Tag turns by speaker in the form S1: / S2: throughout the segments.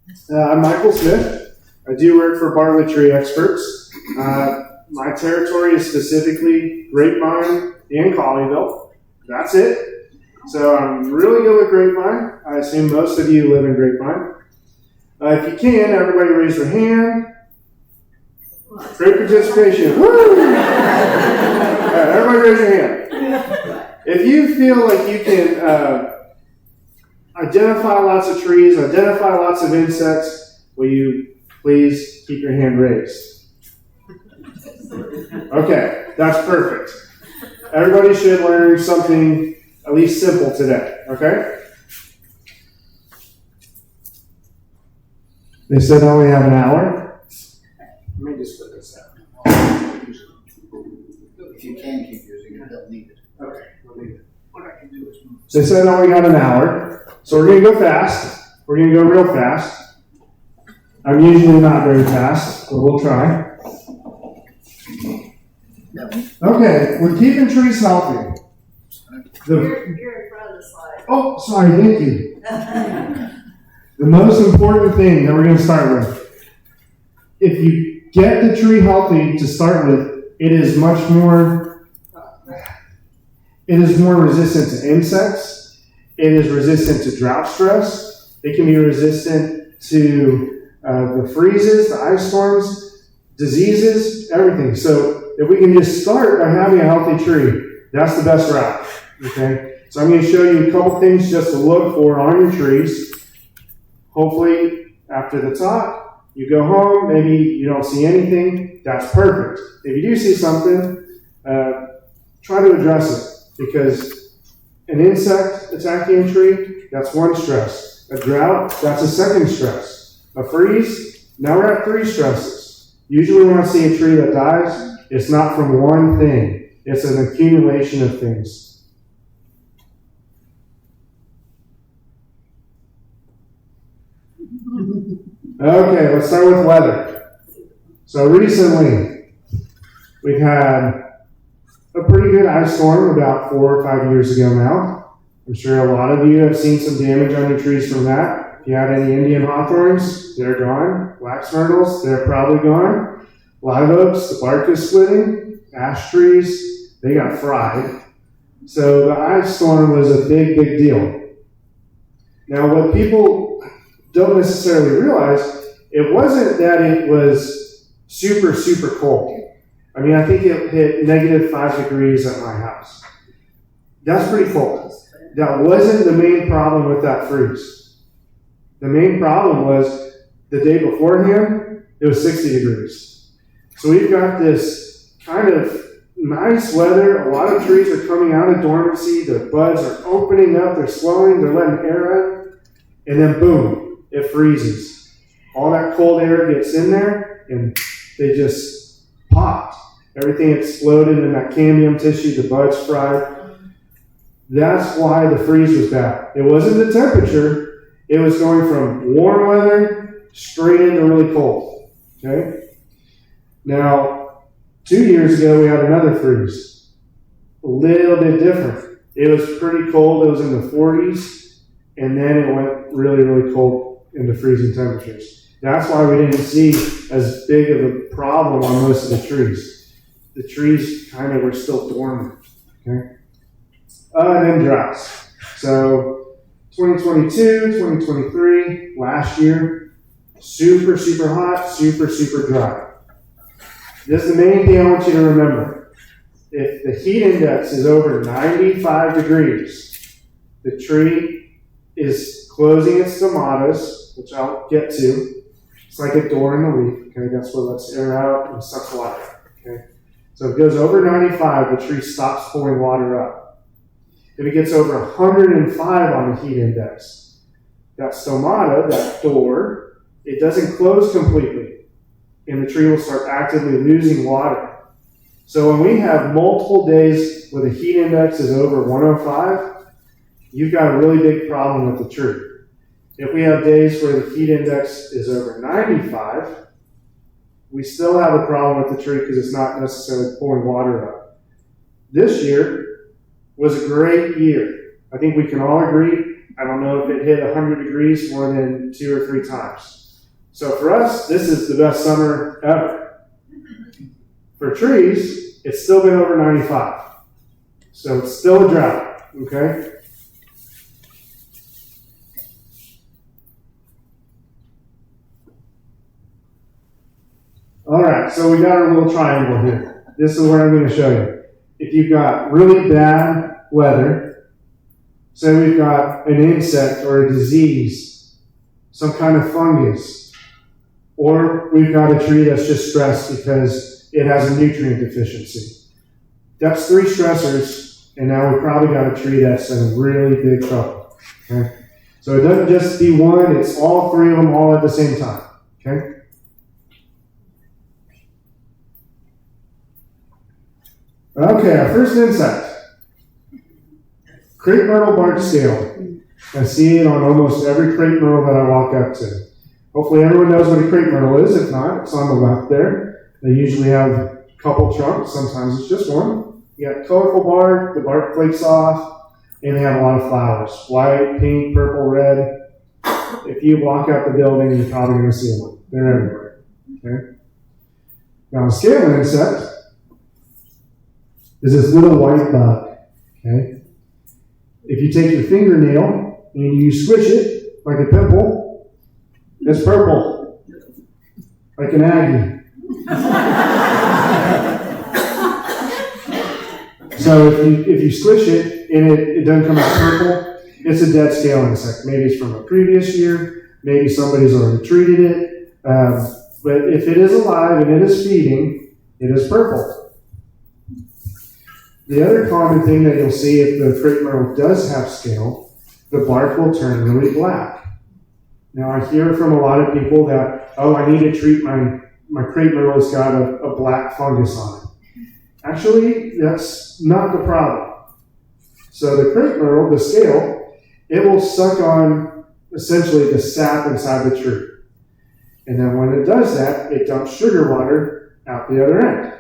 S1: I'm Michael Smith. I do work for Bartlett Tree Experts. My territory is specifically Grapevine and Colleyville. That's it. So I'm really good with Grapevine. I assume most of you live in Grapevine. If you can, everybody raise their hand. Great participation. Woo! Everybody raise your hand. If you feel like you can identify lots of trees, identify lots of insects, will you please keep your hand raised? Okay, that's perfect. Everybody should learn something at least simple today, okay? They said I only have an hour. Let me just put this out.
S2: If you can keep using it, they'll need it.
S1: Okay, we'll leave it.
S2: What I can do is move.
S1: They said I only got an hour. So we're going to go fast. We're going to go real fast. I'm usually not very fast, but we'll try. Okay, we're keeping trees healthy.
S3: You're in front of the slide.
S1: Oh, sorry, thank you. The most important thing that we're going to start with. If you get the tree healthy to start with, it is more resistant to insects. It is resistant to drought stress. It can be resistant to the freezes, the ice storms, diseases, everything. So if we can just start by having a healthy tree, that's the best route. Okay? So I'm going to show you a couple things just to look for on your trees. Hopefully, after the talk, you go home, maybe you don't see anything. That's perfect. If you do see something, try to address it, because an insect attacking a tree, that's one stress. A drought, that's a second stress. A freeze, now we're at 3 stresses. Usually when I see a tree that dies, it's not from one thing. It's an accumulation of things. Okay, let's start with weather. So recently, we've had a pretty good ice storm about 4 or 5 years ago now. I'm sure a lot of you have seen some damage on your trees from that. If you had any Indian hawthorns, they're gone. Wax myrtles, they're probably gone. Live oaks, the bark is splitting. Ash trees, they got fried. So the ice storm was a big, big deal. Now what people don't necessarily realize, it wasn't that it was super, super cold. I mean, I think it hit -5 degrees at my house. That's pretty cold. That wasn't the main problem with that freeze. The main problem was the day beforehand, it was 60 degrees. So we've got this kind of nice weather. A lot of trees are coming out of dormancy. Their buds are opening up. They're swelling. They're letting air in. And then boom, it freezes. All that cold air gets in there and they just popped. Everything exploded in that cambium tissue, the buds fried. That's why the freeze was bad. It wasn't the temperature. It was going from warm weather straight into really cold. Okay? Now, 2 years ago, we had another freeze. A little bit different. It was pretty cold. It was in the 40s. And then it went really, really cold into freezing temperatures. That's why we didn't see as big of a problem on most of the trees. The trees kind of were still dormant. Okay? And then droughts. So 2022, 2023, last year, super, super hot, super, super dry. This is the main thing I want you to remember. If the heat index is over 95 degrees, the tree is closing its stomatas, which I'll get to. It's like a door in the leaf. Okay, that's what lets air out and sucks water. Okay, so if it goes over 95, the tree stops pulling water up. If it gets over 105 on the heat index, that stomata, that door, it doesn't close completely, and the tree will start actively losing water. So when we have multiple days where the heat index is over 105, you've got a really big problem with the tree. If we have days where the heat index is over 95, we still have a problem with the tree because it's not necessarily pulling water up. This year was a great year. I think we can all agree I don't know if it hit 100 degrees more than 2 or 3 times. So for us, this is the best summer ever. For trees, it's still been over 95. So it's still a drought, okay? All right, so we got our little triangle here. This is where I'm going to show you. If you've got really bad weather, say we've got an insect or a disease, some kind of fungus, or we've got a tree that's just stressed because it has a nutrient deficiency. That's 3 stressors, and now we've probably got a tree that's in really big trouble. Okay? So it doesn't just be one, it's all 3 of them all at the same time. Okay? Okay, our first insect. Crepe myrtle bark scale. I see it on almost every crepe myrtle that I walk up to. Hopefully everyone knows what a crepe myrtle is. If not, it's on the left there. They usually have a couple trunks. Sometimes it's just one. You got colorful bark, the bark flakes off, and they have a lot of flowers. White, pink, purple, red. If you walk out the building, you're probably going to see one. They're everywhere. Okay? Now, a scale insect is this little white bug. Okay? If you take your fingernail and you squish it like a pimple, it's purple, like an Aggie. So if you squish it and it doesn't come out purple, it's a dead scale insect. Maybe it's from a previous year, maybe somebody's already treated it. But if it is alive and it is feeding, it is purple. The other common thing that you'll see if the crepe myrtle does have scale, the bark will turn really black. Now I hear from a lot of people that, oh, I need to treat my crepe myrtle has got a black fungus on it. Actually, that's not the problem. So the crepe myrtle, the scale, it will suck on essentially the sap inside the tree. And then when it does that, it dumps sugar water out the other end.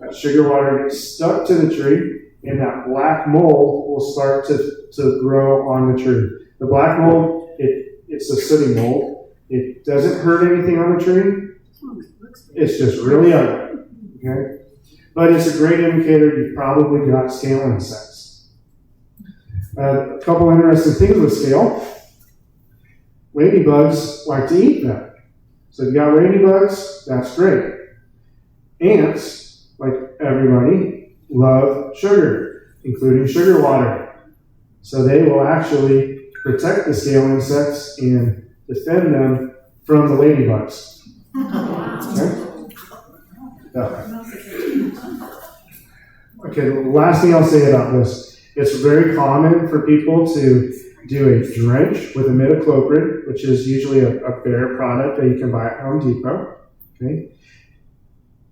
S1: That sugar water gets stuck to the tree, and that black mold will start to grow on the tree. The black mold, it's a sooty mold. It doesn't hurt anything on the tree. It's just really ugly. Okay? But it's a great indicator you've probably got scale insects. A couple interesting things with scale. Ladybugs like to eat them. So if you got ladybugs, that's great. Ants, like everybody, love sugar, including sugar water. So they will actually protect the scale insects and defend them from the ladybugs. Okay, the last thing I'll say about this, it's very common for people to do a drench with imidacloprid, which is usually a Bayer product that you can buy at Home Depot. Okay.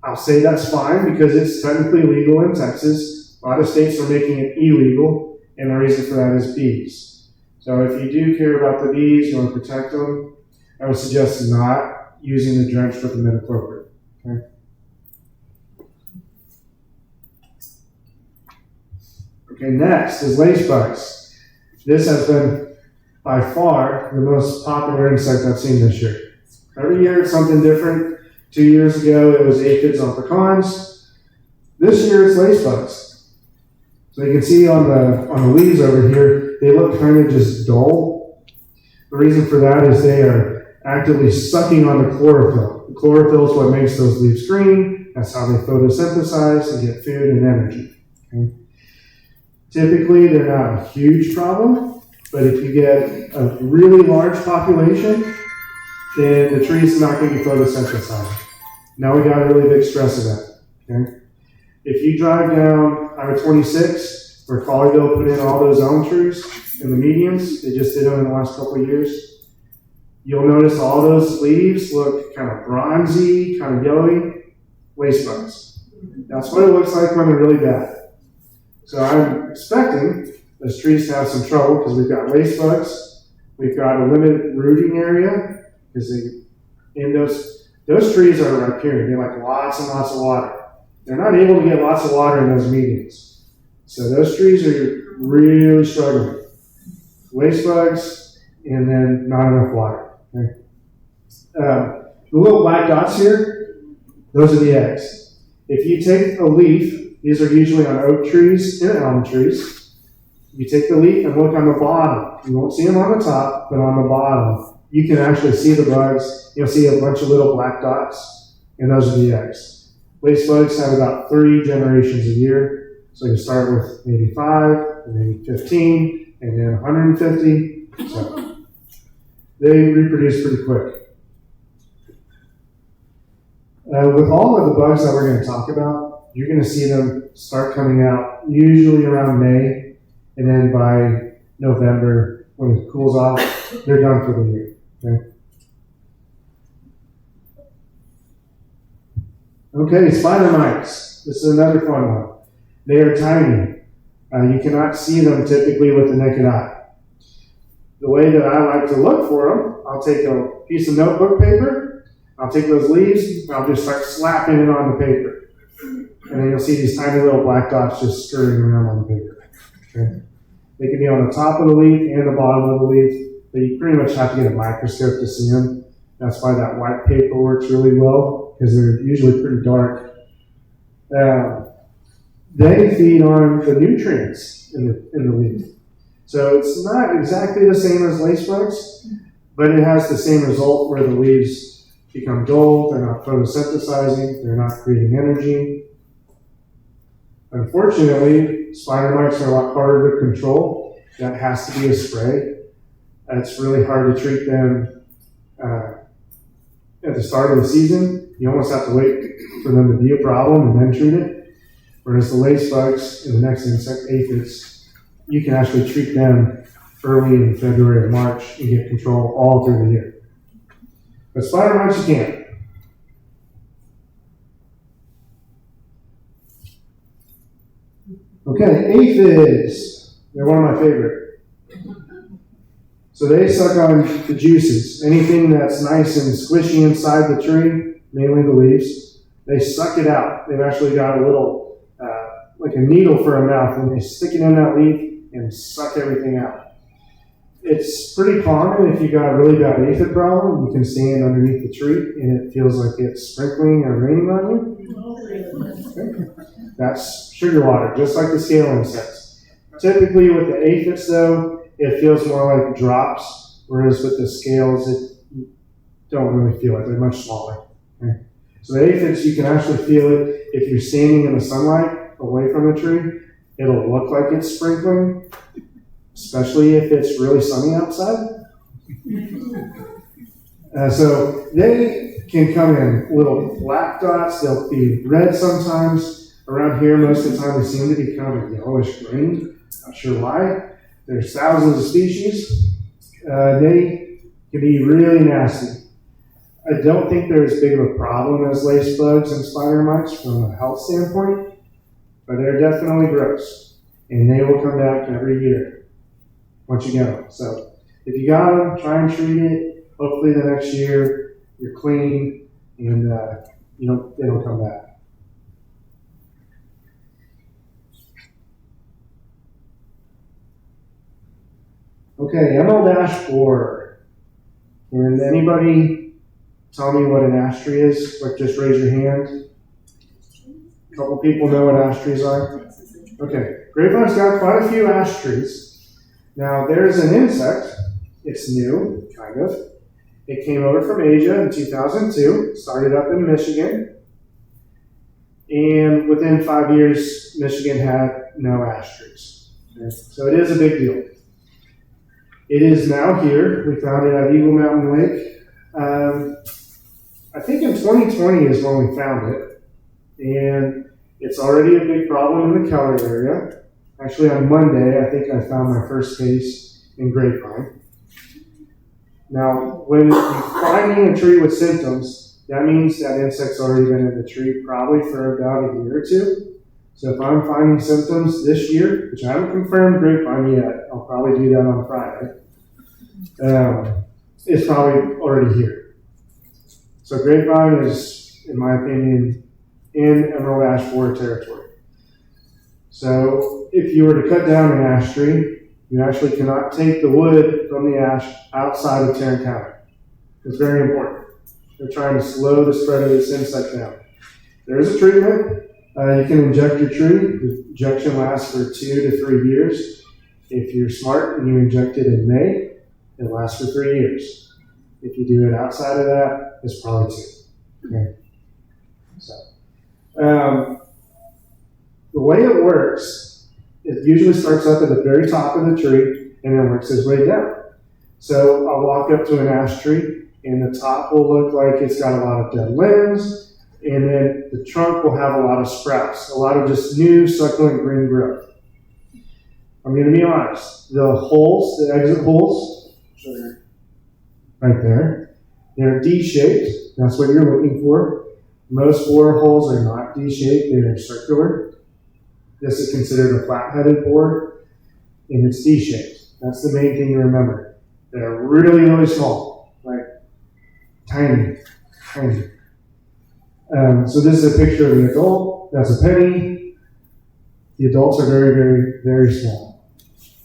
S1: I'll say that's fine because it's technically legal in Texas. A lot of states are making it illegal, and the reason for that is bees. So if you do care about the bees, you want to protect them, I would suggest not using the drench with imidacloprid. Okay? Okay, next is lace bugs. This has been by far the most popular insect I've seen this year. Every year it's something different. 2 years ago, it was aphids on pecans. This year, it's lace bugs. So you can see on the leaves over here, they look kind of just dull. The reason for that is they are actively sucking on the chlorophyll. The chlorophyll is what makes those leaves green. That's how they photosynthesize and get food and energy. Okay? Typically, they're not a huge problem, but if you get a really large population, then the tree's not going to be photosynthesized. Now we got a really big stress event. Okay? If you drive down I-26, where Colleyville put in all those elm trees and the medians, they just did them in the last couple of years, you'll notice all those leaves look kind of bronzy, kind of yellowy, lace bugs. That's what it looks like when they're really bad. So I'm expecting those trees to have some trouble because we've got lace bugs, we've got a limited rooting area, because in those trees are riparian. They like lots and lots of water. They're not able to get lots of water in those medians. So those trees are really struggling. waste bugs, and then not enough water. Okay? The little black dots here, those are the eggs. If you take a leaf, these are usually on oak trees and elm trees. You take the leaf and look on the bottom. You won't see them on the top, but on the bottom, you can actually see the bugs. You'll see a bunch of little black dots, and those are the eggs. Waste bugs have about 3 generations a year. So you start with maybe 5, and maybe 15, and then 150. So they reproduce pretty quick. With all of the bugs that we're going to talk about, you're going to see them start coming out usually around May, and then by November, when it cools off, they're done for the year. Okay, spider mites. This is another fun one. They are tiny. You cannot see them typically with the naked eye. The way that I like to look for them, I'll take a piece of notebook paper, I'll take those leaves, and I'll just start slapping it on the paper. And then you'll see these tiny little black dots just scurrying around on the paper. Okay? They can be on the top of the leaf and the bottom of the leaf, but you pretty much have to get a microscope to see them. That's why that white paper works really well, because they're usually pretty dark. They feed on the nutrients in the leaf. So it's not exactly the same as lace bugs, but it has the same result where the leaves become dull, they're not photosynthesizing, they're not creating energy. Unfortunately, spider mites are a lot harder to control. That has to be a spray. It's really hard to treat them at the start of the season. You almost have to wait for them to be a problem and then treat it. Whereas the lace bugs and the next insect, aphids, you can actually treat them early in February or March and get control all through the year. But spider mites, you can't. Okay, aphids. They're one of my favorite. So they suck on the juices. Anything that's nice and squishy inside the tree, mainly the leaves, they suck it out. They've actually got a little, like a needle for a mouth, and they stick it in that leaf and suck everything out. It's pretty common if you've got a really bad aphid problem. You can stand underneath the tree and it feels like it's sprinkling or raining on you. Okay. That's sugar water, just like the scale insects. Typically with the aphids though, it feels more like drops, whereas with the scales, you don't really feel it. They're much smaller. Okay. So the aphids, you can actually feel it if you're standing in the sunlight away from the tree. It'll look like it's sprinkling, especially if it's really sunny outside. So they can come in little black dots. They'll be red sometimes. Around here, most of the time, they seem to be kind of yellowish green. Not sure why. There's thousands of species. They can be really nasty. I don't think they're as big of a problem as lace bugs and spider mites from a health standpoint, but they're definitely gross. And they will come back every year once you get them. So if you got them, try and treat it. Hopefully the next year you're clean and they don't come back. Okay, emerald ash borer. And anybody tell me what an ash tree is? Like, just raise your hand. A couple people know what ash trees are. Okay, Grapevine's got quite a few ash trees. Now, there's an insect. It's new, kind of. It came over from Asia in 2002, started up in Michigan. And within 5 years, Michigan had no ash trees. Okay? So it is a big deal. It is now here. We found it at Eagle Mountain Lake. I think in 2020 is when we found it. And it's already a big problem in the Keller area. Actually, on Monday, I think I found my first case in Grapevine. Now, when you're finding a tree with symptoms, that means that insect's already been in the tree probably for about a year or two. So if I'm finding symptoms this year, which I haven't confirmed Grapevine yet, I'll probably do that on Friday, it's probably already here. So Grapevine is, in my opinion, in emerald ash borer territory. So if you were to cut down an ash tree, You actually cannot take the wood from the ash outside of Tarrant County. It's very important. They're trying to slow the spread of this insect down. There is a treatment. You can inject your tree. The injection lasts for 2 to 3 years. If you're smart and you inject it in May, it lasts for 3 years. If you do it outside of that, it's probably 2. Okay. So, the way it works, it usually starts up at the very top of the tree and then works its way down. So I'll walk up to an ash tree, and the top will look like it's got a lot of dead limbs, and then the trunk will have a lot of sprouts, a lot of just new succulent green growth. I'm going to be honest, the holes, the exit holes, right there, they're D-shaped. That's what you're looking for. Most borer holes are not D-shaped, they're circular. This is considered a flat-headed bore, and it's D-shaped. That's the main thing to remember. They're really, really small, like tiny, tiny. So this is a picture of the adult. That's a penny. The adults are very, very, very small.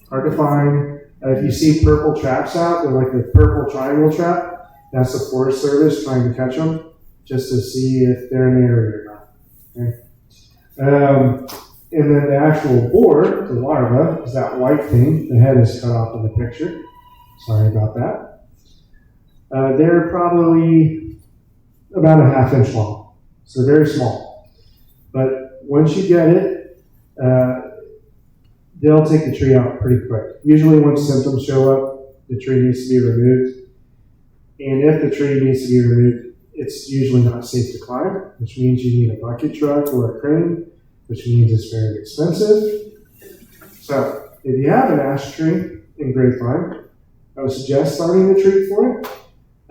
S1: Hard to find. If you see purple traps out, they're like a purple triangle trap. That's the Forest Service trying to catch them, just to see if they're in the area or not. Okay. And then the actual boar, the larva, is that white thing. The head is cut off in the picture. Sorry about that. They're probably about a 1/2 inch long, so very small. But once you get it, they'll take the tree out pretty quick. Usually when symptoms show up, the tree needs to be removed. And if the tree needs to be removed, it's usually not safe to climb, which means you need a bucket truck or a crane, which means it's very expensive. So if you have an ash tree in grapevine, I would suggest starting the treat for it.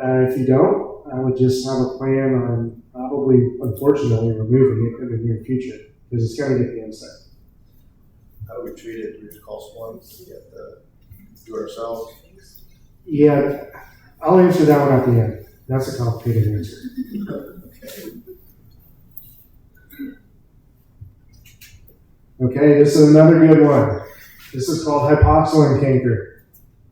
S1: If you don't, I would just have a plan on probably, unfortunately, removing it in the near future, because it's going to get the insect.
S2: How do we treat it? Do we just call swamps? We have to do it ourselves?
S1: Yeah, I'll answer that one at the end. That's a complicated answer. Okay, this is another good one. This is called hypoxylin canker.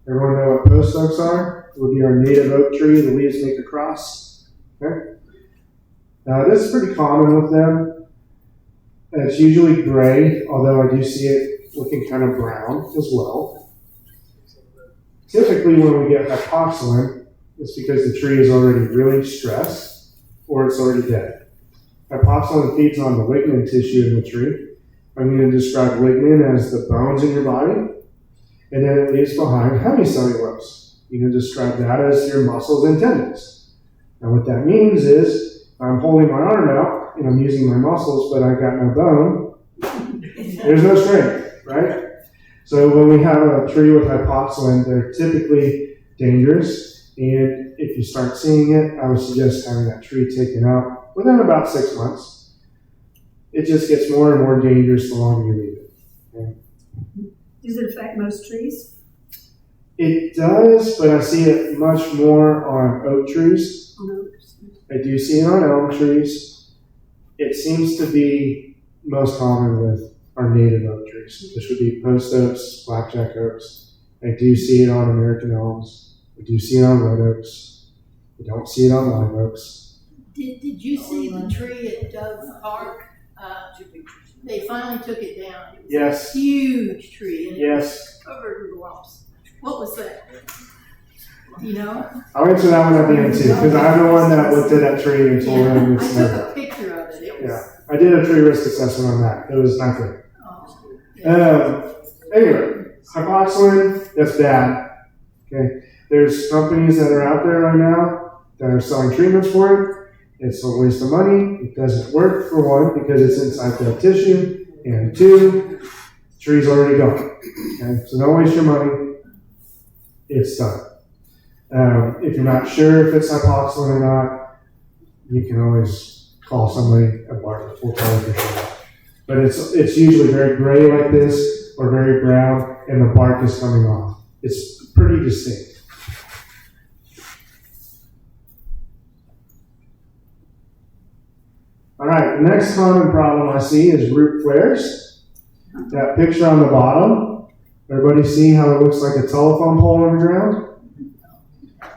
S1: Everyone know what post oaks are? It would be our native oak tree. The leaves make a cross. Okay. This is pretty common with them. It's usually gray, although I do see it looking kind of brown as well. Typically, when we get hypoxylin, it's because the tree is already really stressed or it's already dead. Hypoxylin feeds on the lignin tissue in the tree. I'm going to describe lignin as the bones in your body, and then it leaves behind hemicellulose. You can describe that as your muscles and tendons. And what that means is, I'm holding my arm out, and I'm using my muscles, but I've got no bone, there's no strength, right? So when we have a tree with hypoxylin, they're typically dangerous, and if you start seeing it, I would suggest having that tree taken out within about 6 months. It just gets more and more dangerous the longer you leave it. Okay?
S4: Does it affect most trees?
S1: It does, but I see it much more on oak trees. I do see it on elm trees. It seems to be most common with our native oak trees, which would be post oaks, blackjack oaks. I do see it on American elms. I do see it on red oaks. I don't see it on live oaks.
S5: Did you see the tree at Doug's Park? They finally took it down. It was
S1: Yes.
S5: a huge tree, and it
S1: Yes.
S5: was covered with lumps. What was that? Do you know?
S1: I'll answer that one at the end too, because I'm the one that looked at that tree and told him
S5: I
S1: it's
S5: took
S1: never.
S5: a picture of it. It was,
S1: Yeah, I did a tree risk assessment on that. It was not good.
S5: yeah.
S1: Anyway, hypoxylin, that's bad. Okay, there's companies that are out there right now that are selling treatments for it. It's a waste of money. It doesn't work, for one, because it's inside the tissue, and two, the tree's already gone. Okay, so don't waste your money. It's done. If you're not sure if it's hypoxylin or not, you can always call somebody at Bartlett. We'll tell you for sure. But it's usually very gray like this, or very brown, and the bark is coming off. It's pretty distinct. All right, the next common problem I see is root flares. That picture on the bottom, Everybody see how it looks like a telephone pole underground?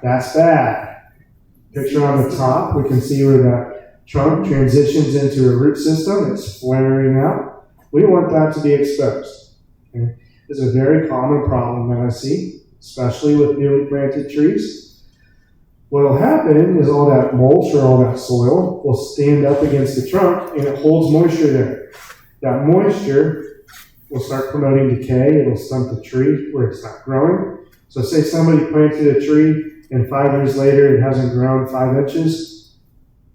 S1: That's bad. Picture on the top, we can see where that trunk transitions into a root system. It's flaring out. We want that to be exposed. Okay? It's a very common problem that I see, especially with newly planted trees. What will happen is all that mulch or all that soil will stand up against the trunk and it holds moisture there. That moisture will start promoting decay. It'll stunt the tree where it's not growing. So say somebody planted a tree and 5 years later it hasn't grown 5 inches.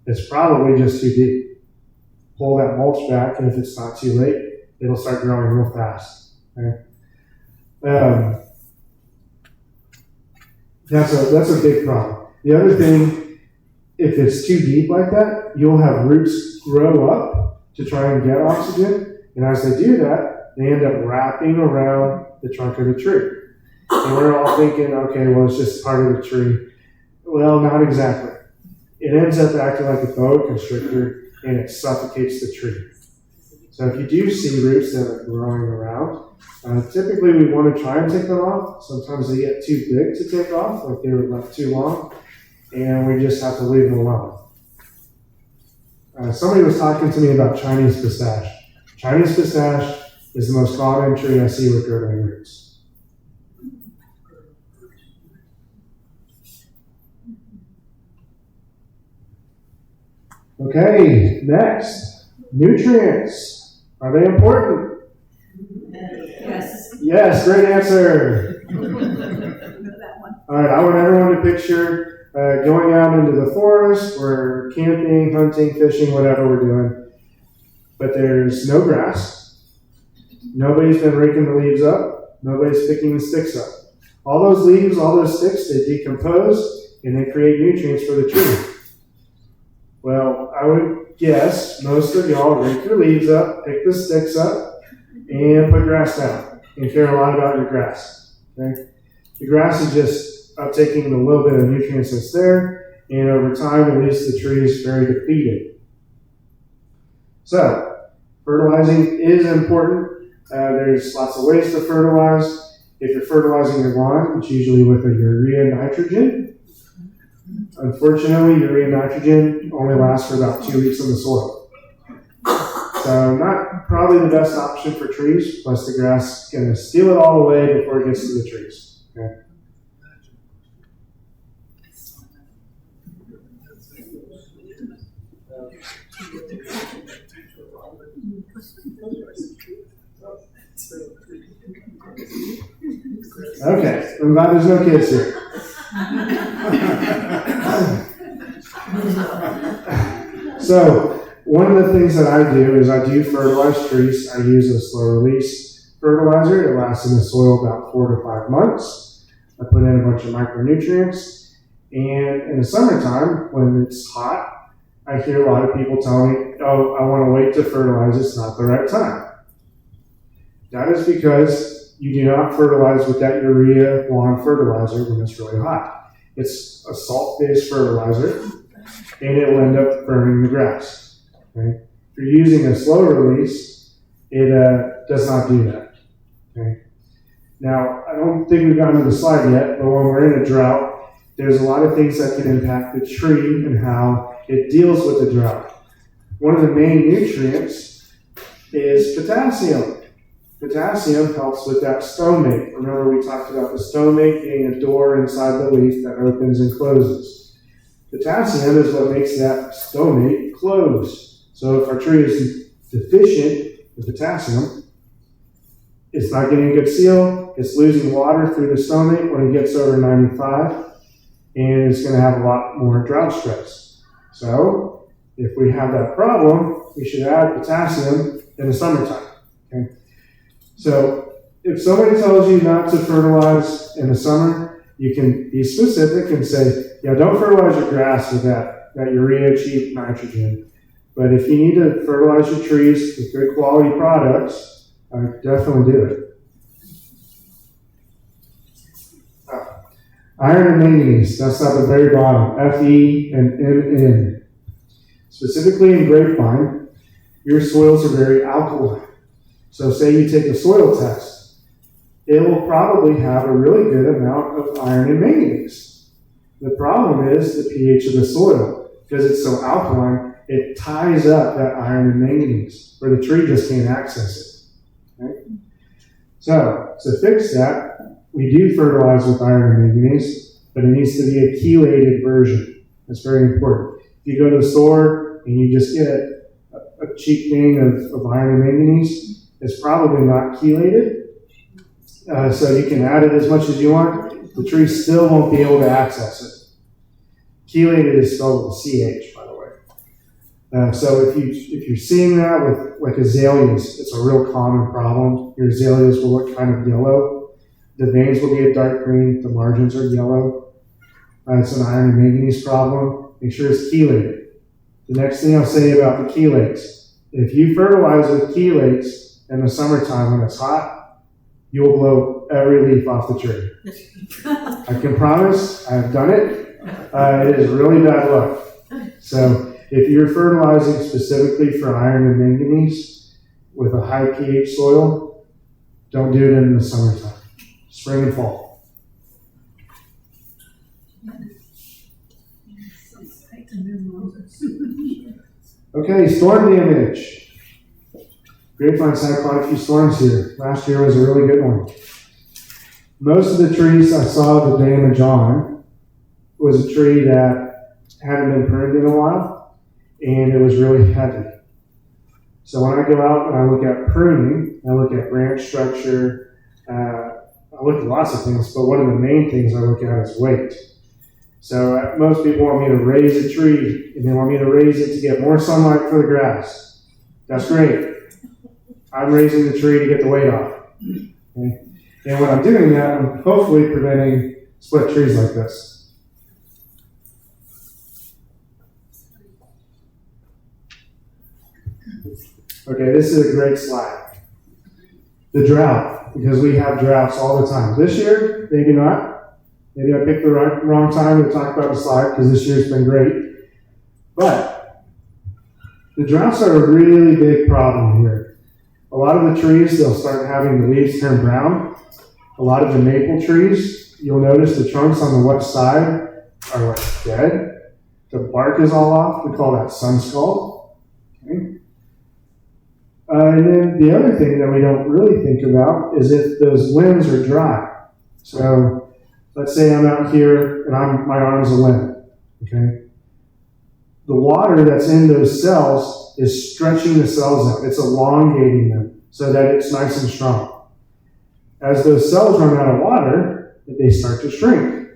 S1: It's probably just too deep. Pull that mulch back, and if it's not too late, it'll start growing real fast. Okay? That's a big problem. The other thing, if it's too deep like that, you'll have roots grow up to try and get oxygen, and as they do that, they end up wrapping around the trunk of the tree. And we're all thinking, okay, well, it's just part of the tree. Well, not exactly. It ends up acting like a boa constrictor, and it suffocates the tree. So if you do see roots that are growing around, typically we want to try and take them off. Sometimes they get too big to take off, like they were left too long, and we just have to leave them alone. Somebody was talking to me about Chinese pistache. Chinese pistache is the most common tree I see with girdling roots. Okay, next, nutrients. Are they important?
S4: Yes.
S1: Yes, great answer.
S4: That one.
S1: All right, I want everyone to picture going out into the forest. We're camping, hunting, fishing, whatever we're doing. But there's no grass. Nobody's been raking the leaves up. Nobody's picking the sticks up. All those leaves, all those sticks, they decompose and they create nutrients for the tree. Well, I would guess most of y'all rake your leaves up, pick the sticks up, and put grass down, and care a lot about your grass. Okay? The grass is just uptaking the little bit of nutrients that's there, and over time it leaves the trees very depleted. So, fertilizing is important. There's lots of ways to fertilize. If you're fertilizing your lawn, it's usually with a urea nitrogen. Unfortunately, urea nitrogen only lasts for about 2 weeks in the soil. So not probably the best option for trees, plus the grass is going to steal it all away before it gets to the trees. Okay? Okay, I'm glad there's no kids here. So, one of the things that I do is I do fertilize trees. I use a slow release fertilizer. It lasts in the soil about 4 to 5 months. I put in a bunch of micronutrients. And in the summertime, when it's hot, I hear a lot of people tell me, oh, I want to wait to fertilize. It's not the right time. That is because you do not fertilize with that urea lawn fertilizer when it's really hot. It's a salt-based fertilizer, and it will end up burning the grass. Okay? If you're using a slow release, it does not do that. Okay? Now, I don't think we've gotten to the slide yet, but when we're in a drought, there's a lot of things that can impact the tree and how it deals with the drought. One of the main nutrients is potassium. Potassium helps with that stomate. Remember we talked about the stomate being a door inside the leaf that opens and closes. Potassium is what makes that stomate close. So if our tree is deficient in potassium, it's not getting a good seal, it's losing water through the stomate when it gets over 95, and it's going to have a lot more drought stress. So if we have that problem, we should add potassium in the summertime. Okay? So if somebody tells you not to fertilize in the summer, you can be specific and say, yeah, don't fertilize your grass with that urea cheap nitrogen. But if you need to fertilize your trees with good quality products, definitely do it. Iron and manganese, that's at the very bottom, Fe and Mn. Specifically in grapevine, your soils are very alkaline. So say you take a soil test, it will probably have a really good amount of iron and manganese. The problem is the pH of the soil. Because it's so alkaline, it ties up that iron and manganese, where the tree just can't access it. Okay? So, to fix that, we do fertilize with iron and manganese, but it needs to be a chelated version. That's very important. If you go to the store and you just get a cheap thing of iron and manganese, it's probably not chelated. So you can add it as much as you want. The tree still won't be able to access it. Chelated is spelled with CH, by the way. So if you're seeing that with like azaleas, it's a real common problem. Your azaleas will look kind of yellow. The veins will be a dark green. The margins are yellow. It's an iron and manganese problem. Make sure it's chelated. The next thing I'll say about the chelates, if you fertilize with chelates in the summertime when it's hot, you will blow every leaf off the tree. I can promise, I have done it. It is really bad luck. So if you're fertilizing specifically for iron and manganese with a high pH soil, don't do it in the summertime. Spring and fall. Okay, storm damage. Grapevine's had quite a few storms here. Last year was a really good one. Most of the trees I saw the damage on was a tree that hadn't been pruned in a while, and it was really heavy. So when I go out and I look at pruning, I look at branch structure, I look at lots of things, but one of the main things I look at is weight. So most people want me to raise a tree, and they want me to raise it to get more sunlight for the grass. That's great. I'm raising the tree to get the weight off. Okay? And when I'm doing that, I'm hopefully preventing split trees like this. Okay, this is a great slide. The drought, because we have droughts all the time. This year, maybe not. Maybe I picked the wrong time to talk about the slide, because this year's been great. But the droughts are a really big problem here. A lot of the trees, they'll start having the leaves turn brown. A lot of the maple trees, you'll notice the trunks on the left side are like dead. The bark is all off. We call that sun scald. Okay? And then the other thing that we don't really think about is if those limbs are dry. So let's say I'm out here and my arm's a limb. Okay? The water that's in those cells is stretching the cells out. It's elongating them so that it's nice and strong. As those cells run out of water, they start to shrink,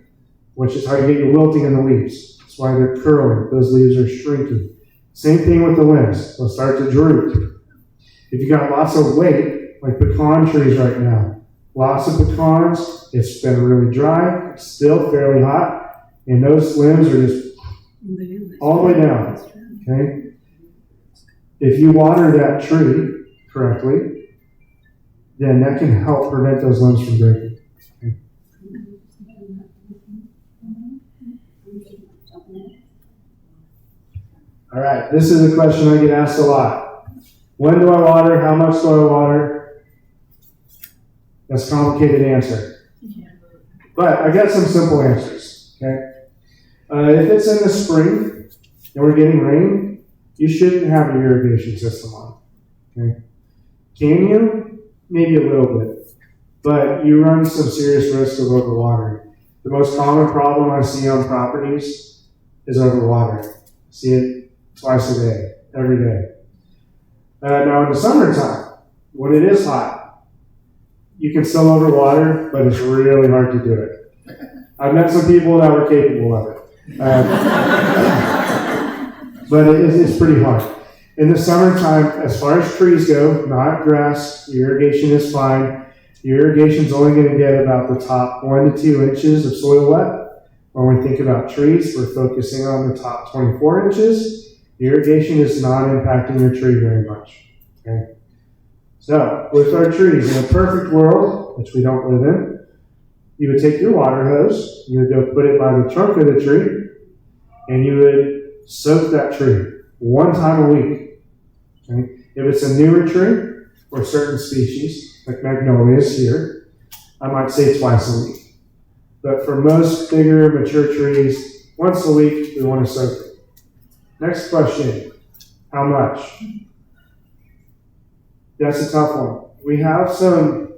S1: which is how you get your wilting in the leaves. That's why they're curling. Those leaves are shrinking. Same thing with the limbs. They'll start to droop. If you got lots of weight, like pecan trees right now, lots of pecans, it's been really dry, it's still fairly hot, and those limbs are just all the way down. Okay? If you water that tree correctly, then that can help prevent those limbs from breaking. Okay? All right, this is a question I get asked a lot. When do I water? How much do I water? That's a complicated answer. But I got some simple answers. Okay? If it's in the spring and we're getting rain, you shouldn't have your irrigation system on. Okay? Can you? Maybe a little bit. But you run some serious risk of overwatering. The most common problem I see on properties is overwatering. See it twice a day, every day. Now in the summertime, when it is hot, you can still overwater, but it's really hard to do it. I've met some people that were capable of it. But it's pretty hard. In the summertime, as far as trees go, not grass, your irrigation is fine. Your irrigation's only going to get about the top 1 to 2 inches of soil wet. When we think about trees, we're focusing on the top 24 inches. Irrigation is not impacting your tree very much. Okay? So, with our trees, in a perfect world, which we don't live in, you would take your water hose, you would go put it by the trunk of the tree, and you would soak that tree 1 time a week. Okay? If it's a newer tree, or certain species, like magnolias here, I might say twice a week. But for most bigger, mature trees, once a week, we want to soak it. Next question, how much? That's a tough one. We have some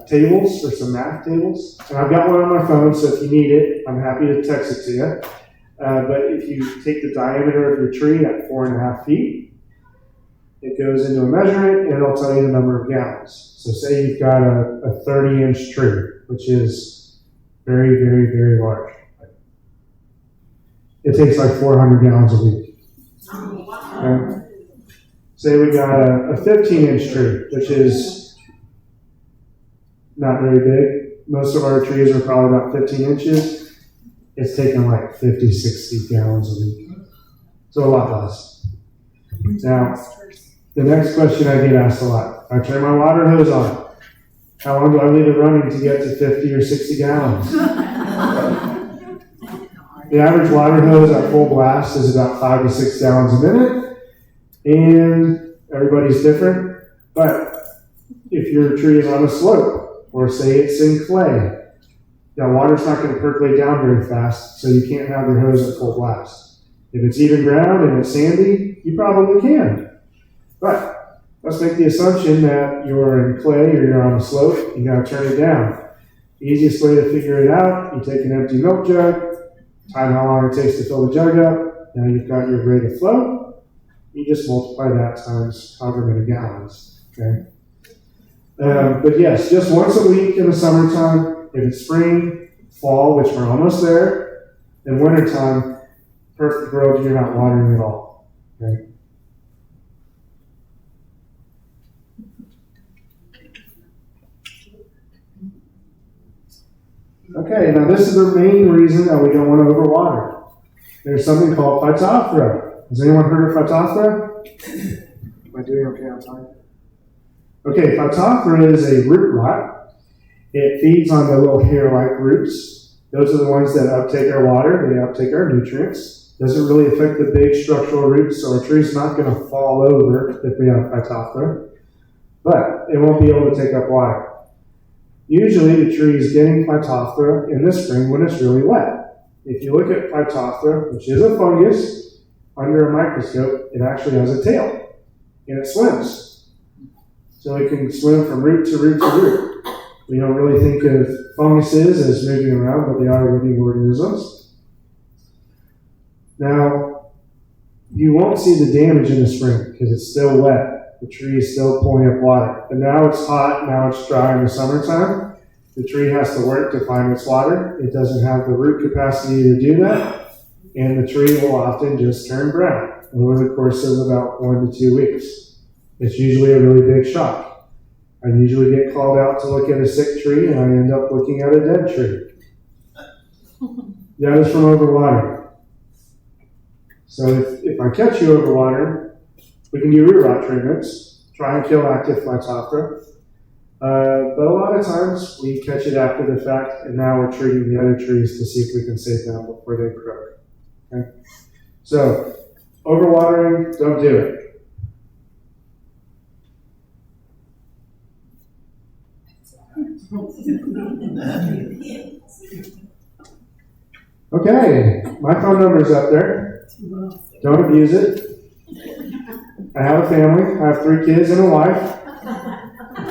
S1: tables, or some math tables, and I've got one on my phone, so if you need it, I'm happy to text it to you. But if you take the diameter of your tree at 4.5 feet, it goes into a measurement, and it'll tell you the number of gallons. So say you've got a 30-inch tree, which is very, very, very large. It takes like 400 gallons a week. Okay? Say we got a 15-inch tree, which is not very big. Most of our trees are probably about 15 inches. It's taking like 50, 60 gallons a week. So a lot less. Now, the next question I get asked a lot. I turn my water hose on. How long do I leave it running to get to 50 or 60 gallons? The average water hose at full blast is about 5 to 6 gallons a minute, and everybody's different. But if your tree is on a slope, or say it's in clay, that water's not going to percolate down very fast, so you can't have your hose at full blast. If it's even ground and it's sandy, you probably can. But let's make the assumption that you're in clay or you're on a slope, you got to turn it down. The easiest way to figure it out, you take an empty milk jug, time how long it takes to fill the jug up, now you've got your rate of flow, you just multiply that times however many gallons, okay? But yes, just once a week in the summertime, if it's spring, fall, which we're almost there, and wintertime, perfect world, you're not watering at all, okay? Okay, now this is the main reason that we don't want to overwater. There's something called phytophthora. Has anyone heard of phytophthora? Am I doing okay on time? Okay, phytophthora is a root rot. It feeds on the little hair-like roots. Those are the ones that uptake our water. They uptake our nutrients. Doesn't really affect the big structural roots, so our tree's not going to fall over if we have phytophthora. But it won't be able to take up water. Usually the tree is getting phytophthora in the spring when it's really wet. If you look at phytophthora, which is a fungus, under a microscope, it actually has a tail, and it swims. So it can swim from root to root to root. We don't really think of funguses as moving around, but they are living organisms. Now, you won't see the damage in the spring because it's still wet. The tree is still pulling up water. But now it's hot, now it's dry in the summertime. The tree has to work to find its water. It doesn't have the root capacity to do that. And the tree will often just turn brown over the course of about 1 to 2 weeks. It's usually a really big shock. I usually get called out to look at a sick tree, and I end up looking at a dead tree. That is from overwatering. So if I catch you overwatering, we can do root rot treatments, try and kill active phytophthora. But a lot of times we catch it after the fact, and now we're treating the other trees to see if we can save them before they croak. Okay? So, overwatering, don't do it. Okay, my phone number's up there. Don't abuse it. I have a family. I have 3 kids and a wife.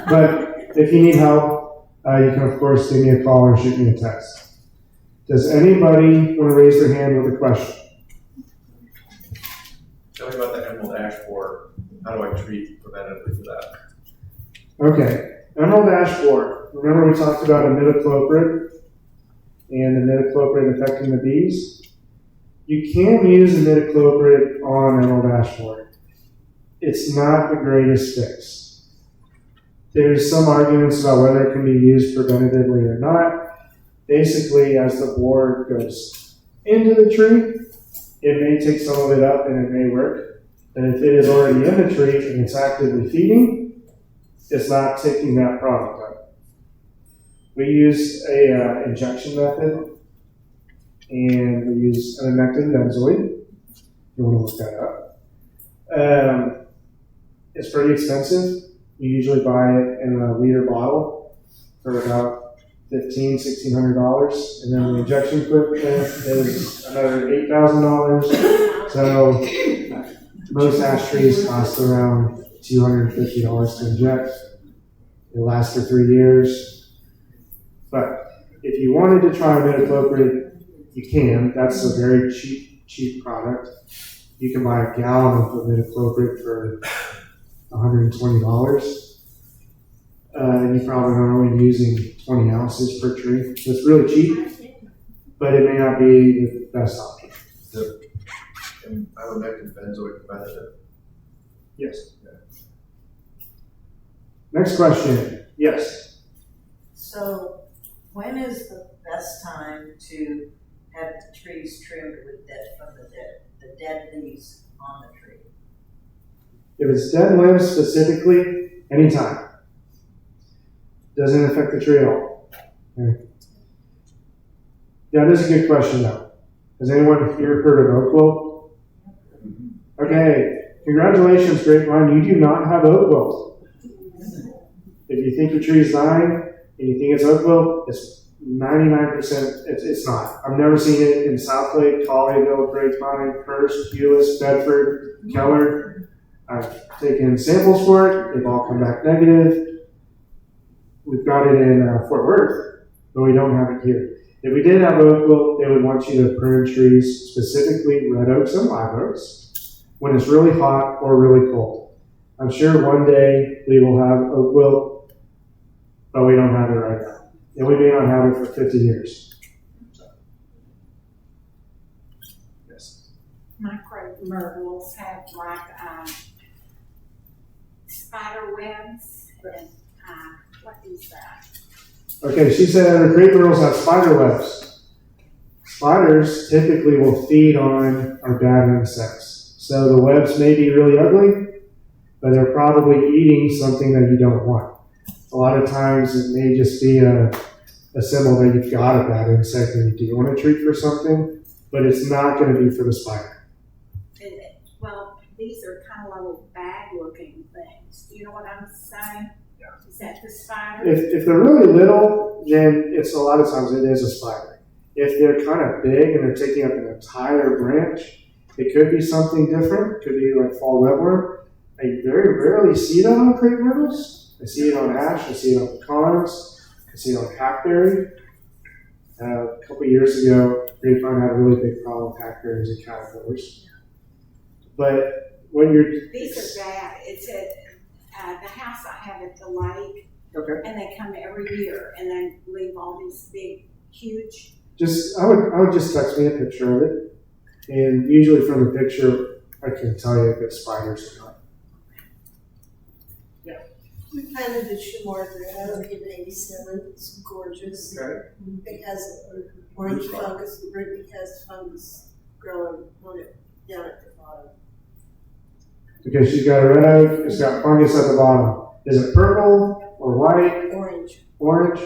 S1: But if you need help, you can, of course, give me a call or shoot me a text. Does anybody want to raise their hand with a question?
S2: Tell me about the emerald ash borer. How do I treat preventatively for that?
S1: Okay, emerald ash borer. Remember we talked about imidacloprid and imidacloprid affecting the bees? You can use imidacloprid on emerald ash borer. It's not the greatest fix. There's some arguments about whether it can be used preventatively or not. Basically, as the borer goes into the tree, it may take some of it up and it may work. And if it is already in the tree and it's actively feeding, it's not taking that product up. We use a injection method, and we use an amectin benzoate. You want to look that up. It's pretty expensive. You usually buy it in a liter bottle for about $1,500–$1,600, and then the injection equipment is another $8,000. So most ash trees cost around $250 to inject. It lasts for 3 years. But if you wanted to try imidacloprid, you can. That's a very cheap product. You can buy a gallon of imidacloprid for $120. And you're probably only using 20 ounces per tree. So it's really cheap, but it may not be the best option.
S2: And ivermectin benzoate competitive.
S1: Yes. Next question. Yes.
S3: So when is the best time to have the trees trimmed with the dead leaves on the tree?
S1: If it's dead limbs specifically, anytime. Doesn't affect the tree at all. Okay. That is a good question though. Has anyone here heard of oak wilt? Okay, congratulations, Grapevine. You do not have oak wilt. If you think your tree is dying and you think it's oak wilt, it's 99%, it's not. I've never seen it in Southlake, Colleyville, Grapevine, Hurst, Hewlett, Bedford, Keller. I've taken samples for it. They've all come back negative. We've got it in Fort Worth, but we don't have it here. If we did have oak wilt, they would want you to prune trees, specifically red oaks and live oaks, when it's really hot or really cold. I'm sure one day we will have oak wilt, but we don't have it right now. And we may not have it for 50 years. So. Yes.
S4: My crepe myrtles have like spider webs and what is that?
S1: Okay, she said her crepe myrtles have spider webs. Spiders typically will feed on our bad insects. So the webs may be really ugly, but they're probably eating something that you don't want. A lot of times it may just be a symbol that you've got a bad insect and you do want to treat for something, but it's not going to be for the spider.
S4: Well, these are kind of little bag-looking things. Do you know what I'm saying? Yeah. Is that the spider?
S1: If they're really little, then it's a lot of times it is a spider. If they're kind of big and they're taking up an entire branch, it could be something different. It could be like fall webworm. I very rarely see that on crepe myrtles. I see it on ash. I see it on pecans. I see it on hackberry. A couple of years ago, Grapevine had a really big problem with hackberries and caterpillars. But when you're...
S4: These are bad. It's at the house I have at the lake.
S1: Okay.
S4: And they come every year and then leave all these big, huge...
S1: I would just text me a picture of it. And usually from the picture, I can tell you if it's spiders or not.
S6: We planted the Shumar Grove in '87. It's gorgeous.
S1: Okay.
S6: It has orange fungus. The root has fungus growing on it down at the bottom.
S1: Okay, she's got a red oak. It's got fungus at the bottom. Is it purple or white?
S6: Orange.
S1: Orange.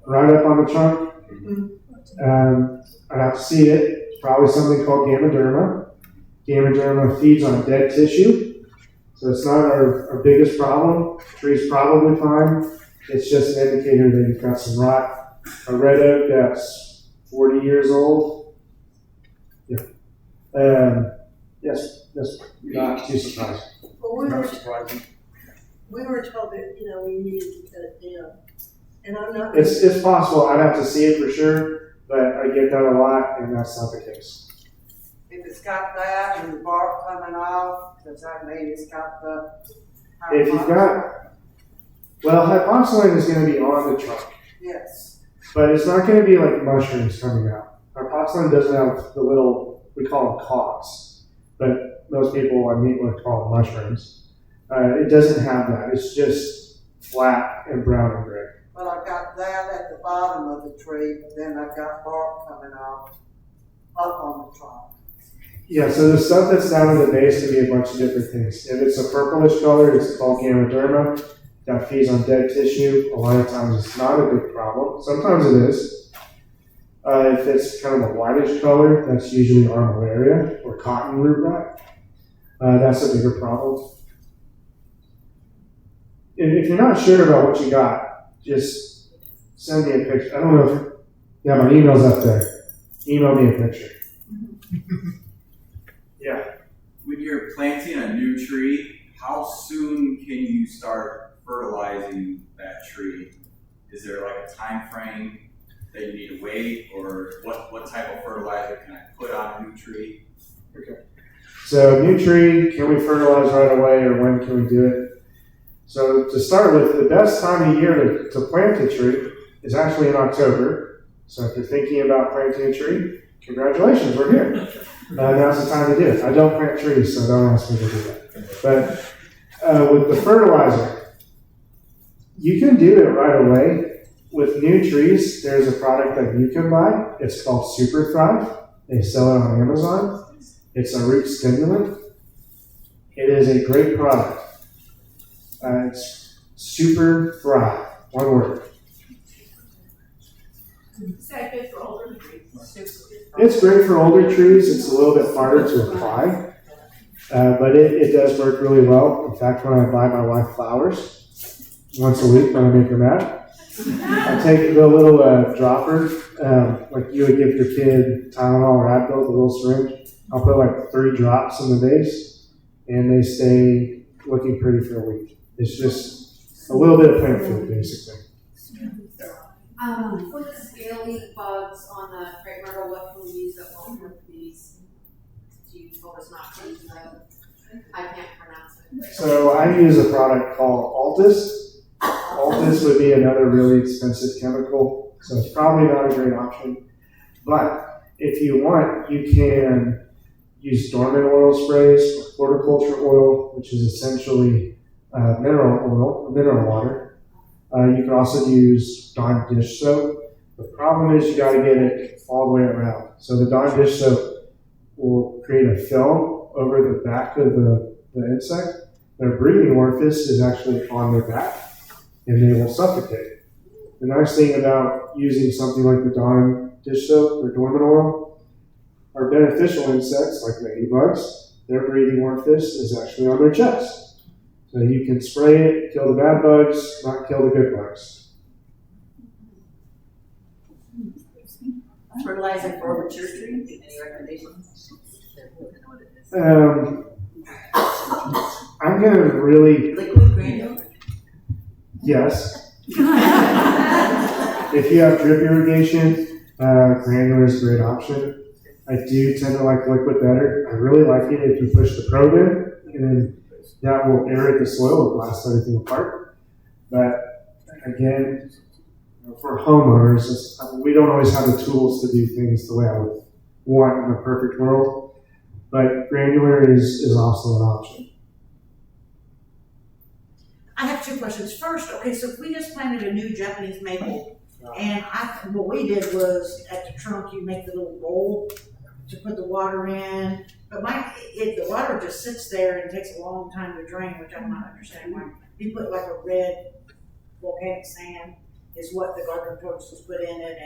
S1: Right up on the trunk.
S6: Mm-hmm.
S1: I'd have to see it. It's probably something called Ganoderma. Ganoderma feeds on dead tissue. So it's not our biggest problem. The tree's probably fine. It's just an indicator that you've got some rot. A red oak that's 40 years old. Yeah. Yes, that's not too surprising.
S6: Well,
S1: Not surprising.
S6: we were told that, we needed to cut it down. And I'm not.
S1: It's possible. I'd have to see it for sure, but I get that a lot, and that's not the case.
S7: If it's got that and the bark coming off, does that mean it's got the?
S1: If you've got, well, hypoxylane is going to be on the trunk,
S7: Yes.
S1: but it's not going to be like mushrooms coming out. Hypoxylane doesn't have the little, we call them cocks, but most people I meet would call them mushrooms. It doesn't have that. It's just flat and brown and gray.
S7: Well, I've got that at the bottom of the tree, but then I've got bark coming off up on the trunk.
S1: Yeah, so the stuff that's down at the base can be a bunch of different things. If it's a purplish color, it's called Ganoderma. That feeds on dead tissue. A lot of times it's not a big problem. Sometimes it is. If it's kind of a whitish color, that's usually armillaria or cotton root rot. That's a bigger problem. If you're not sure about what you got, just send me a picture. I don't know if, yeah, my email's up there. Email me a picture. Yeah.
S8: When you're planting a new tree, how soon can you start fertilizing that tree? Is there like a time frame that you need to wait, or what type of fertilizer can I put on a new tree?
S1: Okay. So new tree, can we fertilize right away, or when can we do it? So to start with, the best time of year to plant a tree is actually in October. So if you're thinking about planting a tree, congratulations, we're here. Now's the time to do it. I don't plant trees, so don't ask me to do that. But with the fertilizer, you can do it right away. With new trees, there's a product that you can buy. It's called Super Thrive. They sell it on Amazon. It's a root stimulant. It is a great product. It's Super Thrive. One word.
S5: Is that good for older trees?
S1: It's great for older trees. It's a little bit harder to apply, but it does work really well. In fact, when I buy my wife flowers once a week when I make her mad, I take the little dropper, like you would give your kid Tylenol or Advil, the little syringe. I'll put like 3 drops in the vase, and they stay looking pretty for a week. It's just a little bit of plant food, basically.
S9: For the scaly bugs on the crepe myrtle, what can we use that won't hurt these? You told us not to use that. I can't pronounce it.
S1: So I use a product called Altis. Altis would be another really expensive chemical, so it's probably not a great option. But if you want, you can use dormant oil sprays, horticulture oil, which is essentially mineral oil, mineral water. You can also use Dawn dish soap. The problem is you got to get it all the way around. So the Dawn dish soap will create a film over the back of the insect. Their breathing orifice is actually on their back, and they will suffocate. The nice thing about using something like the Dawn dish soap or dormant oil are beneficial insects like ladybugs. Their breathing orifice is actually on their chest. So you can spray it, kill the bad bugs, not kill the good bugs.
S3: Fertilizer for mature trees, any recommendations?
S1: I'm going to really,
S3: Liquid granular?
S1: yes. If you have drip irrigation, granular is a great option. I do tend to like liquid better. I really like it if you push the probe in, and then that will aerate the soil and blast everything apart. But again, for homeowners, we don't always have the tools to do things the way I would want in a perfect world. But granular is also an option.
S10: I have 2 questions. First, okay, so if we just planted a new Japanese maple, and what we did was at the trunk, you make the little bowl to put the water in. But the water just sits there and takes a long time to drain, which I'm not understanding why. You put like a red volcanic sand is what the garden torch was put in it,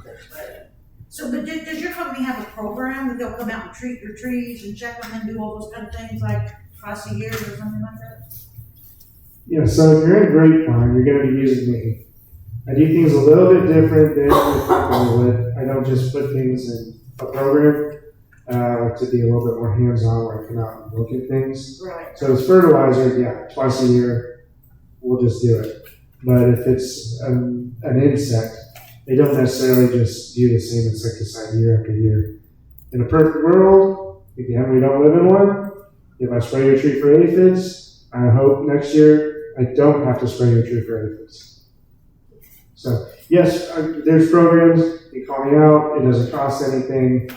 S10: but does your company have a program that they'll come out and treat your trees and check them and do all those kind of things like twice a year or something like that?
S1: Yeah, so if you're in grapevine, you're going to be using me. I do things a little bit different than the company would. I don't just put things in a program. To be a little bit more hands-on where I come out and look at things.
S10: Right.
S1: So it's fertilizer, yeah, twice a year, we'll just do it. But if it's an insect, they don't necessarily just do the same insecticide year after year. In a perfect world, again, we don't live in one. If I spray your tree for aphids, I hope next year I don't have to spray your tree for aphids. So yes, there's programs, you call me out, it doesn't cost anything.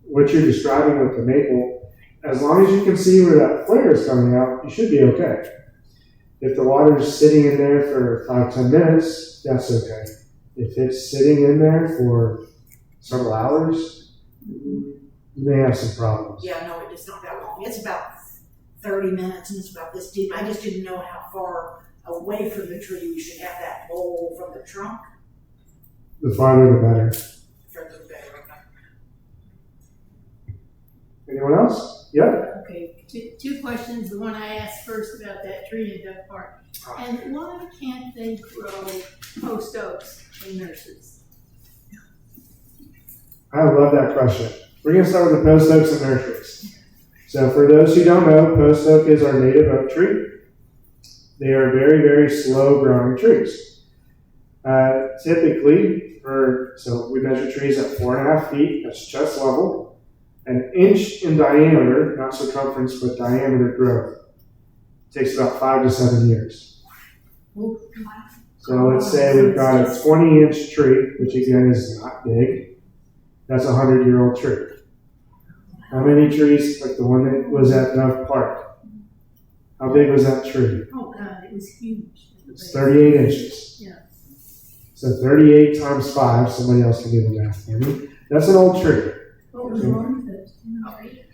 S1: What you're describing with the maple, as long as you can see where that flare is coming out, you should be okay. If the water's sitting in there for 5-10 minutes, that's okay. If it's sitting in there for several hours, you may have some problems.
S10: Yeah, no, it's not that long. It's about 30 minutes and it's about this deep. I just didn't know how far away from the tree you should have that bowl from the trunk.
S1: The farther the better.
S10: Further the better, okay.
S1: Anyone else? Yep.
S5: Okay, 2 questions. The one I asked first about that tree in Duck Park. And why can't they grow post oaks in nurseries?
S1: I love that question. We're going to start with the post oaks and nurseries. So for those who don't know, post oak is our native oak tree. They are very, very slow growing trees. Typically, so we measure trees at 4.5 feet, that's chest level, an inch in diameter, not circumference, but diameter growth. It takes about 5 to 7 years. So let's say we've got a 20-inch tree, which again is not big. That's a 100-year-old tree. How many trees, like the one that was at Dove Park? How big was that tree?
S5: Oh God, it was huge.
S1: It's 38 inches.
S5: Yeah.
S1: So 38 times 5, somebody else can do the math for me. That's an old tree.
S5: What was wrong with it?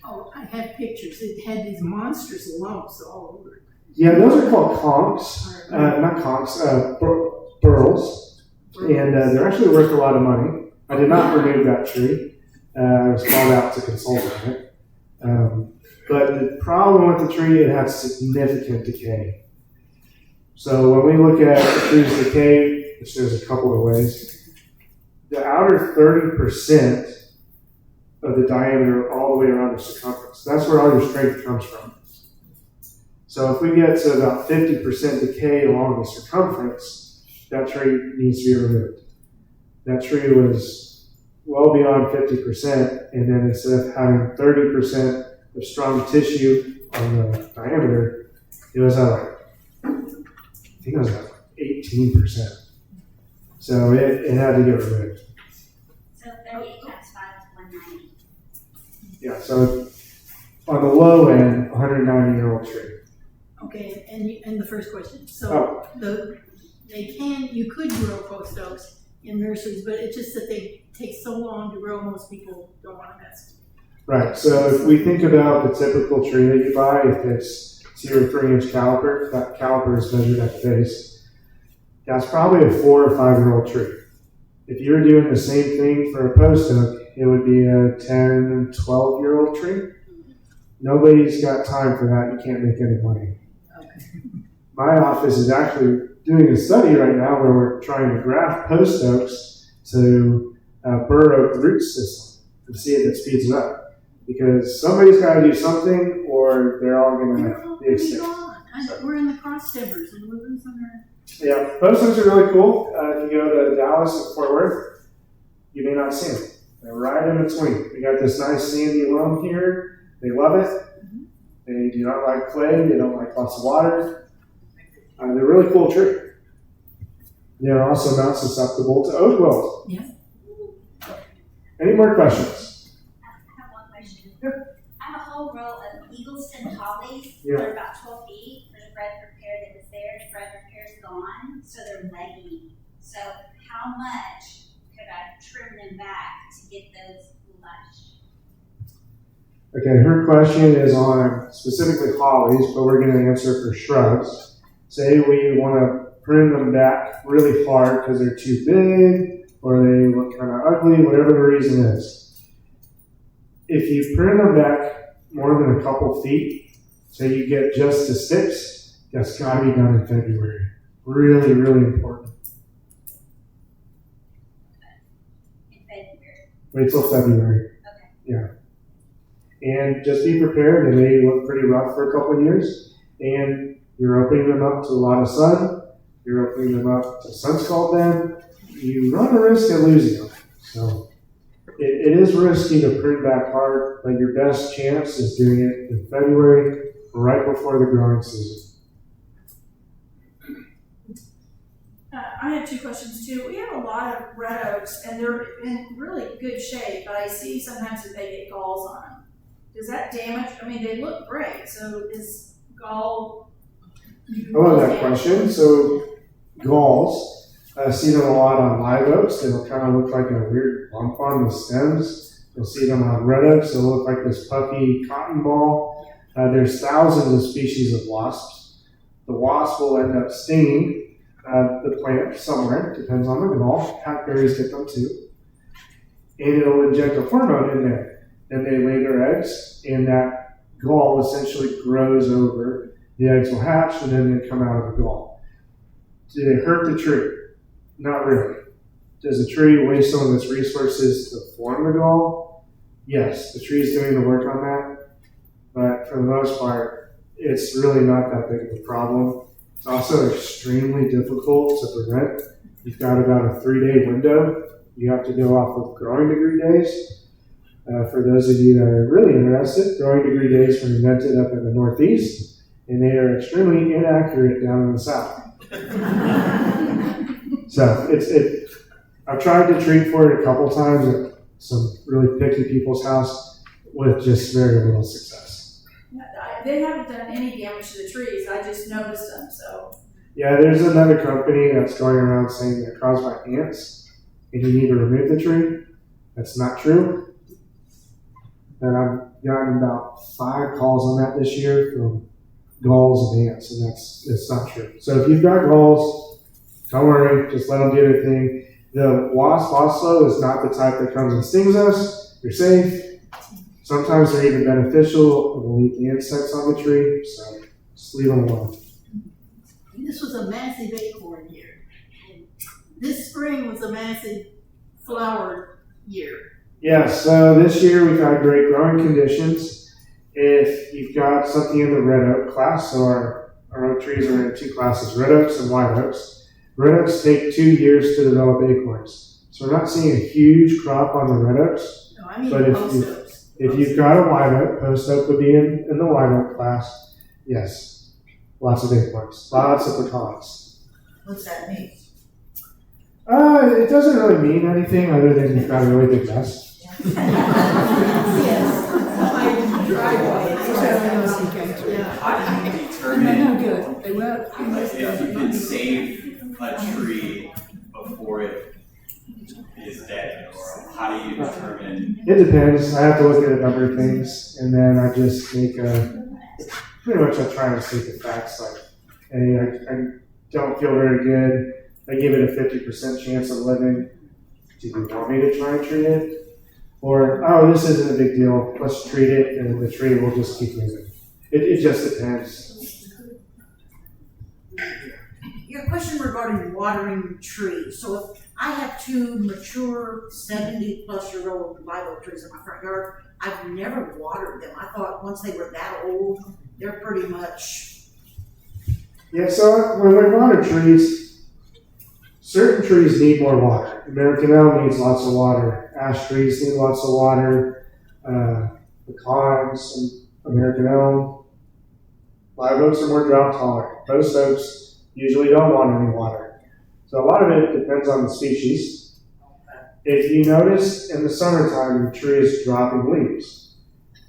S5: Oh, I have pictures. It had these monstrous lumps all over it.
S1: Yeah, those are called conchs. Not conchs, burls. And they're actually worth a lot of money. I did not remove that tree. I was called out to consult on it. But the problem with the tree, it had significant decay. So when we look at the tree's decay, which there's a couple of ways, the outer 30% of the diameter all the way around the circumference. That's where all your strength comes from. So if we get to about 50% decay along the circumference, that tree needs to be removed. That tree was well beyond 50%, and then instead of having 30% of strong tissue on the diameter, it was at I think it was at 18%. So it had to get removed.
S11: So 38 times 5 is 190.
S1: Yeah, so on the low end, 190-year-old tree.
S5: Okay, and the first question. So you could grow post oaks in nurseries, but it's just that they take so long to grow. Most people don't want to mess.
S1: Right. So if we think about the typical tree that you buy, if it's 2 or 3 inch caliper, that caliper is measured at the base. That's probably a 4 or 5 year old tree. If you were doing the same thing for a post oak, it would be a 10, 12 year old tree. Nobody's got time for that. You can't make any money.
S5: Okay.
S1: My office is actually doing a study right now where we're trying to graft post oaks to bur oak root system to see if it speeds it up. Because somebody's got to do something, or they're all going to be extinct.
S5: We're in the cross timbers and we're losing our.
S1: Yeah, post oaks are really cool. If you go to Dallas and Fort Worth, you may not see them. They're right in between. We got this nice sandy loam here. They love it.
S5: Mm-hmm.
S1: They do not like clay. They don't like lots of water. They're a really cool tree. They're also not susceptible to oak wilt.
S5: Yeah.
S1: Any more questions?
S11: I have one question. I have a whole row of Eagleston hollies
S1: Yeah.
S11: that are about 12 feet. There's a red repair that was there. The red repair's gone, so they're leggy. So how much could I trim them back to get those lush?
S1: Okay, her question is on specifically hollies, but we're going to answer for shrubs. Say we want to prune them back really hard because they're too big or they look kind of ugly, whatever the reason is. If you prune them back more than a couple feet, so you get just the sticks, that's got to be done in February. Really, really important.
S11: In February.
S1: Wait till February.
S11: Okay.
S1: Yeah. And just be prepared. They may look pretty rough for a couple of years. And you're opening them up to a lot of sun. You're opening them up to sun scald them. You run a risk of losing them. So it is risky to prune back hard, but your best chance is doing it in February, right before the growing season.
S12: I have 2 questions too. We have a lot of red oaks and they're in really good shape, but I see sometimes that they get galls on them. Does that damage? I mean, they look great. So is gall?
S1: I love that question. So galls, I see them a lot on live oaks. They'll kind of look like a weird lump on the stems. You'll see them on red oaks. They'll look like this puffy cotton ball. There's thousands of species of wasps. The wasp will end up stinging the plant somewhere, depends on the gall. Hackberries get them too. And it'll inject a hormone in there. Then they lay their eggs, and that gall essentially grows over. The eggs will hatch, and then they come out of the gall. Do they hurt the tree? Not really. Does the tree waste some of its resources to form the gall? Yes, the tree is doing the work on that, but for the most part, it's really not that big of a problem. It's also extremely difficult to prevent. You've got about a 3-day window. You have to go off of growing degree days. For those of you that are really interested, growing degree days were invented up in the Northeast, and they are extremely inaccurate down in the South. So I've tried to treat for it a couple times at some really picky people's house with just very little success.
S12: They haven't done any damage to the trees, I just noticed them, so.
S1: Yeah, there's another company that's going around saying they're caused by ants and you need to remove the tree. That's not true. And I've gotten about 5 calls on that this year from galls and ants, and it's not true. So if you've got galls, don't worry, just let them do their thing. The wasp also is not the type that comes and stings us. You're safe. Sometimes they're even beneficial and will eat the insects on the tree, so just leave them alone.
S5: This was a massive acorn year. This spring was a massive flower year.
S1: Yeah, so this year we've had great growing conditions. If you've got something in the red oak class, so our oak trees are in 2 classes, red oaks and white oaks. Red oaks take 2 years to develop acorns. So we're not seeing a huge crop on the red oaks.
S5: No, I mean
S1: but
S5: post oaks.
S1: if you've got a white oak, post oak would be in the white oak class. Yes, lots of acorns, lots of pecans.
S3: What's that mean?
S1: It doesn't really mean anything other than you've got a really big nest.
S8: How do you determine if you can save a tree before it is dead? Or how do you determine?
S1: It depends. I have to look at a number of things, and then I just make pretty much I try to state the facts. Like, hey, I don't feel very good. I give it a 50% chance of living. Do you want me to try and treat it? Or, oh, this isn't a big deal. Let's treat it, and the tree will just keep moving. It just depends.
S10: Your question regarding watering trees. So if I have 2 mature 70-plus-year-old live oak trees in my front yard, I've never watered them. I thought once they were that old, they're pretty much.
S1: Yeah, so when we water trees, certain trees need more water. American elm needs lots of water. Ash trees need lots of water. Pecans and American elm. Live oaks are more drought tolerant. Post oaks usually don't want any water. So a lot of it depends on the species. If you notice in the summertime, the tree is dropping leaves.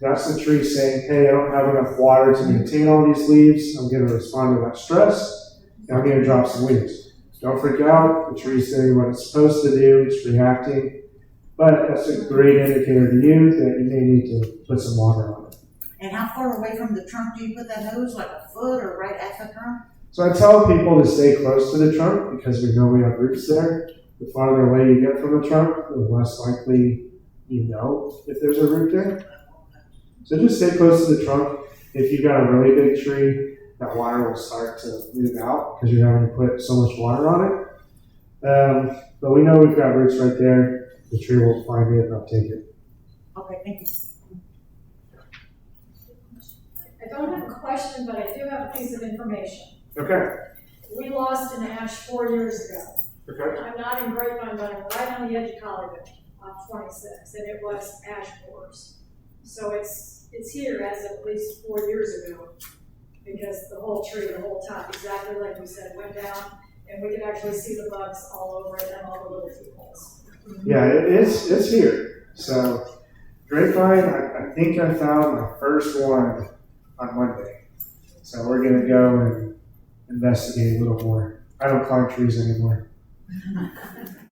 S1: That's the tree saying, hey, I don't have enough water to maintain all these leaves. I'm going to respond to that stress, and I'm going to drop some leaves. Don't freak out. The tree's doing what it's supposed to do. It's reacting. But that's a great indicator to you that you may need to put some water on it.
S10: And how far away from the trunk do you put that hose? Like a foot or right at the trunk?
S1: So I tell people to stay close to the trunk because we know we have roots there. The farther away you get from the trunk, the less likely you know if there's a root there. So just stay close to the trunk. If you've got a really big tree, that water will start to move out because you're having to put so much water on it. But we know we've got roots right there. The tree will find it and uptake it.
S10: Okay, thank you.
S13: I don't have a question, but I do have a piece of information.
S1: Okay.
S13: We lost an ash 4 years ago.
S1: Okay.
S13: I'm not in Grapevine, but I'm right on the edge of College off 26, and it was ash borers. So it's here as of at least 4 years ago, because the whole tree, the whole top, exactly like we said, went down, and we could actually see the bugs all over it and all the little holes.
S1: Yeah, it's here. So grapevine, I think I found my first one on Monday. So we're gonna go and investigate a little more. I don't climb trees anymore.